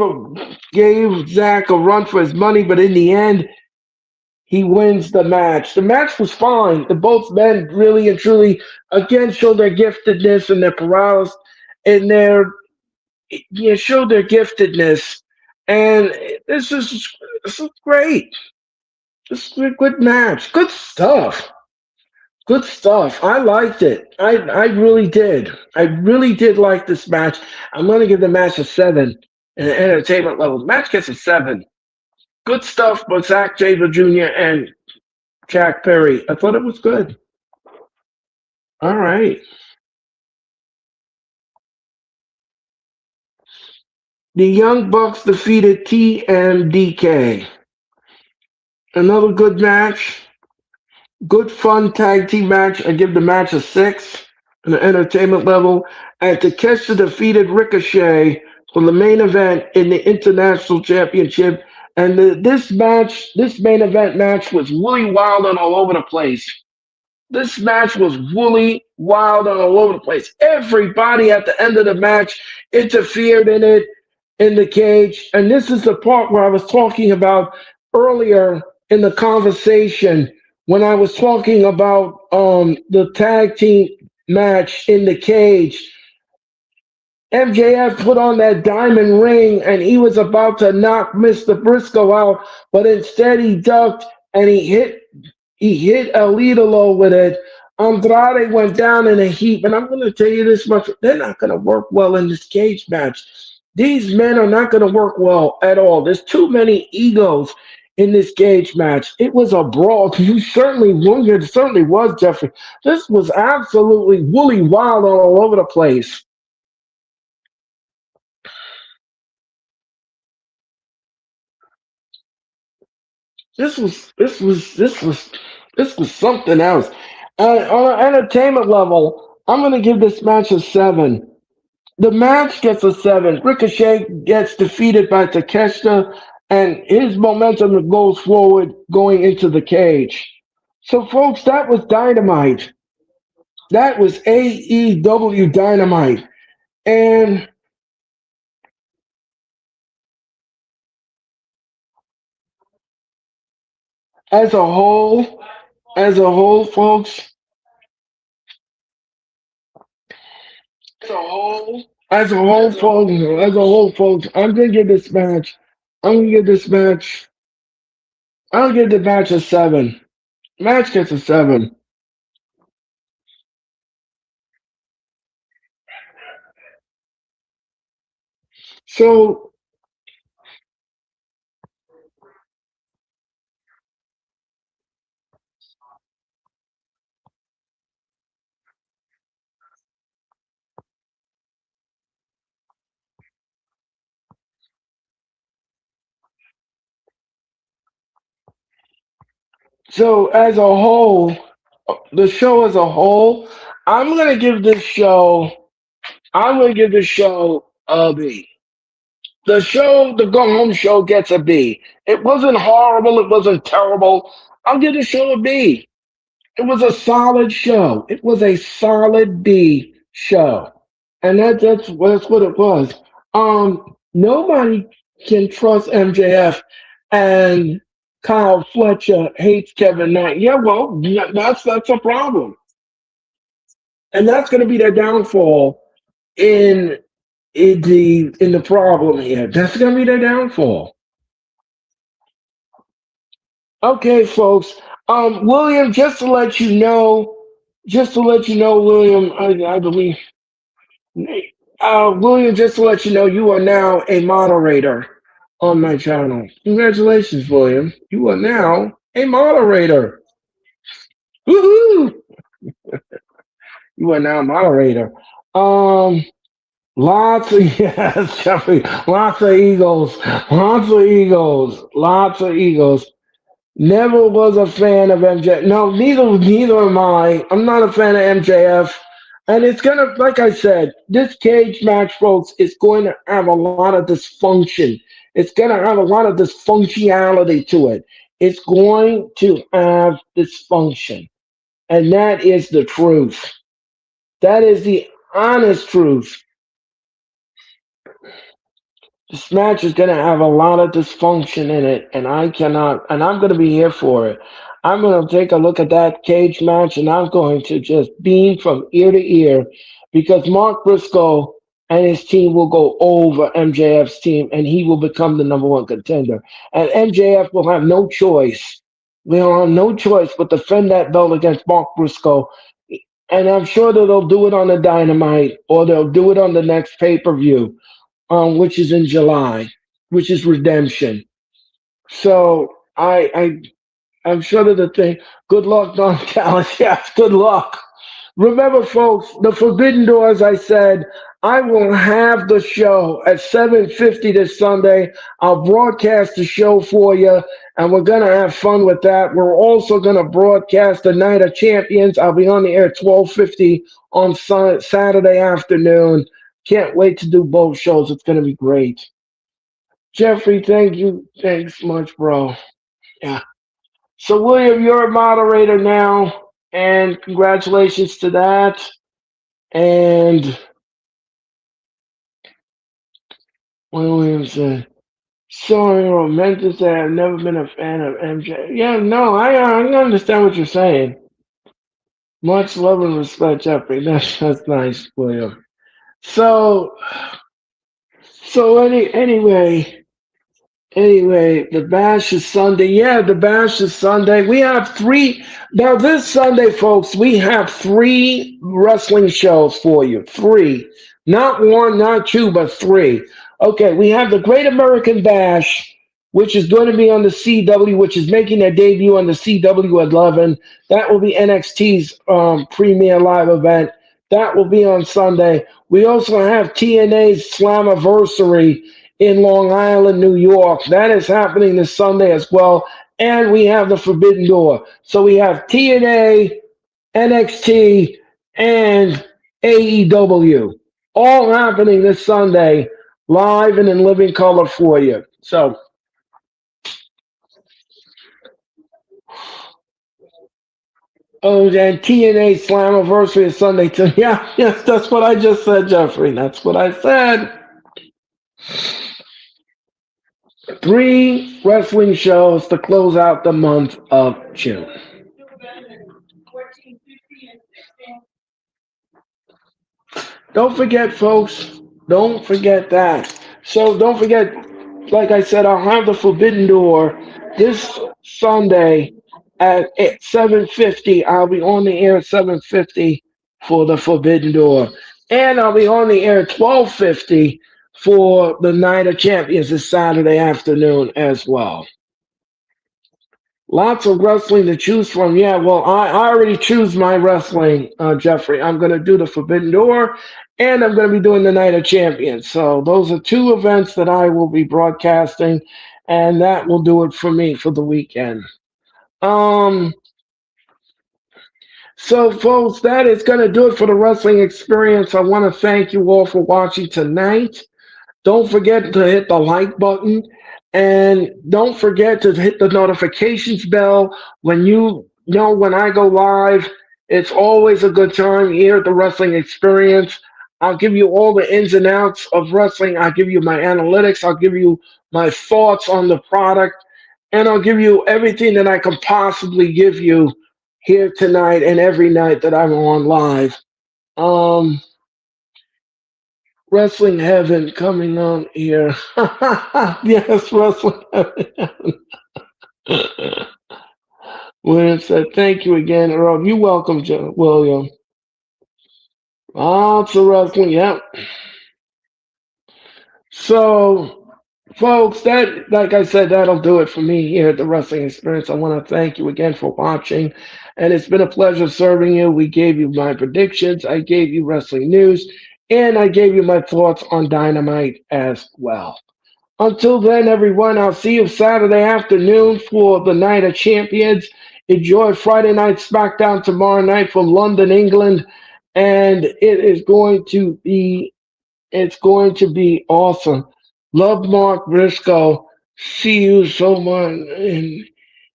Zack a run for his money, but in the end, he wins the match. The match was fine. The both men really and truly again showed their giftedness and their prowess and their showed their giftedness. And this is great. This is a good match. Good stuff. Good stuff. I liked it. I really did. I really did like this match. I'm gonna give the match a 7 in the entertainment level. The match gets a 7. Good stuff by Zack Sabre Jr. and Jack Perry. I thought it was good. All right. The Young Bucks defeated TMDK. Another good match. Good fun tag team match. I give the match a 6 on the entertainment level. And Takeshita defeated Ricochet for the main event in the International Championship. And this main event match was really wild and all over the place. This match was woolly, wild, and all over the place. Everybody at the end of the match interfered in it in the cage. And this is the part where I was talking about earlier in the conversation when I was talking about the tag team match in the cage. MJF put on that diamond ring and he was about to knock Mr. Briscoe out, but instead he ducked and he hit El Idolo with it. Andrade went down in a heap, and I'm going to tell you this much: they're not going to work well in this cage match. These men are not going to work well at all. There's too many egos in this cage match. It was a brawl. You certainly won. It certainly was, Jeffrey. This was absolutely woolly wild all over the place. This was something else. On an entertainment level, I'm going to give this match a 7. The match gets a 7. Ricochet gets defeated by Takeshita, and his momentum goes forward going into the cage. So, folks, that was Dynamite. That was AEW Dynamite. And as a whole, folks, as a whole, folks, I'm gonna give this match. I'm gonna give this match. I'll give the match a 7. Match gets a 7. So, as a whole, the show as a whole, I'm gonna give this show. I'm gonna give this show a B. The Go Home Show gets a B. It wasn't horrible. It wasn't terrible. I'll give the show a B. It was a solid show. It was a solid B show, and that's what it was. Nobody can trust MJF, and Kyle Fletcher hates Kevin Knight. Yeah, well, yeah, that's a problem, and that's going to be their downfall. in in the problem here. That's gonna be their downfall. Okay, folks. William, just to let you know, William, I believe, William, just to let you know, you are now a moderator on my channel. Congratulations, William. You are now a moderator. Woohoo! You are now a moderator. Um, Lots of yes, Jeffrey. Lots of egos. Lots of egos. Lots of egos. Never was a fan of MJ. No, neither am I. I'm not a fan of MJF. And it's gonna, like I said, this cage match, folks, is going to have a lot of dysfunction. It's gonna have a lot of dysfunctionality to it. It's going to have dysfunction. And that is the truth. That is the honest truth. This match is going to have a lot of dysfunction in it, and I cannot, and I'm going to be here for it. I'm going to take a look at that cage match, and I'm going to just beam from ear to ear because Mark Briscoe and his team will go over MJF's team, and he will become the number one contender. And MJF will have no choice. We'll have no choice but defend that belt against Mark Briscoe. And I'm sure that they'll do it on the Dynamite or they'll do it on the next pay per view, which is in July, which is Redemption. So I'm sure that the thing. Good luck, Don Callis. Yes, good luck. Remember, folks, the Forbidden Door, as I said, I will have the show at 7:50 this Sunday. I'll broadcast the show for you, and we're going to have fun with that. We're also going to broadcast the Night of Champions. I'll be on the air at 12:50 on Saturday afternoon. Can't wait to do both shows. It's going to be great. Jeffrey, thank you. Thanks much, bro. Yeah. So, William, you're a moderator now, and congratulations to that. And William said, sorry, I meant to say I've never been a fan of MJ. Yeah, no, I understand what you're saying. Much love and respect, Jeffrey. That's nice, William. So, anyway, the bash is Sunday. Yeah, the bash is Sunday. We have three. Now, this Sunday, folks, we have three wrestling shows for you. Three. Not one, not two, but three. Okay, we have the Great American Bash, which is going to be on the CW, which is making their debut on the CW 11. That will be NXT's premier live event. That will be on Sunday. We also have TNA's Slammiversary in Long Island, New York. That is happening this Sunday as well. And we have the Forbidden Door. So we have TNA, NXT, and AEW all happening this Sunday, live and in living color for you. So, oh, and TNA Slammiversary is Sunday too. Yeah, yes, that's what I just said, Jeffrey. That's what I said. Three wrestling shows to close out the month of June. Don't forget, folks. Don't forget that. So don't forget, like I said, I'll have the Forbidden Door this Sunday at 7:50. I'll be on the air at 7:50 for the Forbidden Door, and I'll be on the air at 12:50 for the Night of Champions this Saturday afternoon as well. Lots of wrestling to choose from. Yeah, well, I already choose my wrestling, Jeffrey. I'm going to do the Forbidden Door, and I'm going to be doing the Night of Champions. So those are two events that I will be broadcasting, and that will do it for me for the weekend. Um, so, folks, that is going to do it for the wrestling experience. I want to thank you all for watching tonight. Don't forget to hit the like button and don't forget to hit the notifications bell when you know when I go live. It's always a good time here at the Wrestling Experience. I'll give you all the ins and outs of wrestling. I'll give you my analytics. I'll give you my thoughts on the product. And I'll give you everything that I can possibly give you here tonight and every night that I'm on live. Um, Wrestling Heaven coming on here. Yes, Wrestling Heaven. William said, thank you again, Earl. You welcome, William. Lots of wrestling, yep. So, folks, that, like I said, that'll do it for me here at the Wrestling Experience. I want to thank you again for watching, and it's been a pleasure serving you. We gave you my predictions, I gave you wrestling news, and I gave you my thoughts on Dynamite as well. Until then, everyone, I'll see you Saturday afternoon for the Night of Champions. Enjoy Friday Night SmackDown tomorrow night from London, England, and it's going to be awesome. Love Mark Briscoe. See you so much and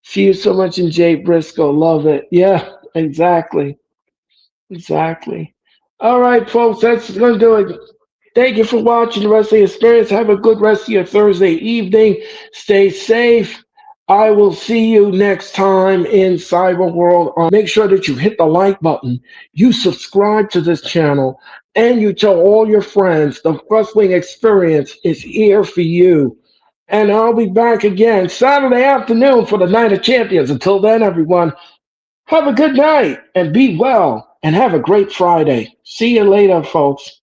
see you so much in Jay Briscoe. Love it. Yeah, exactly. Exactly. All right, folks, that's going to do it. Thank you for watching the Wrestling Experience. Have a good rest of your Thursday evening. Stay safe. I will see you next time in Cyber World. Make sure that you hit the like button, you subscribe to this channel, and you tell all your friends the Wrestling Experience is here for you. And I'll be back again Saturday afternoon for the Night of Champions. Until then, everyone, have a good night and be well and have a great Friday. See you later, folks.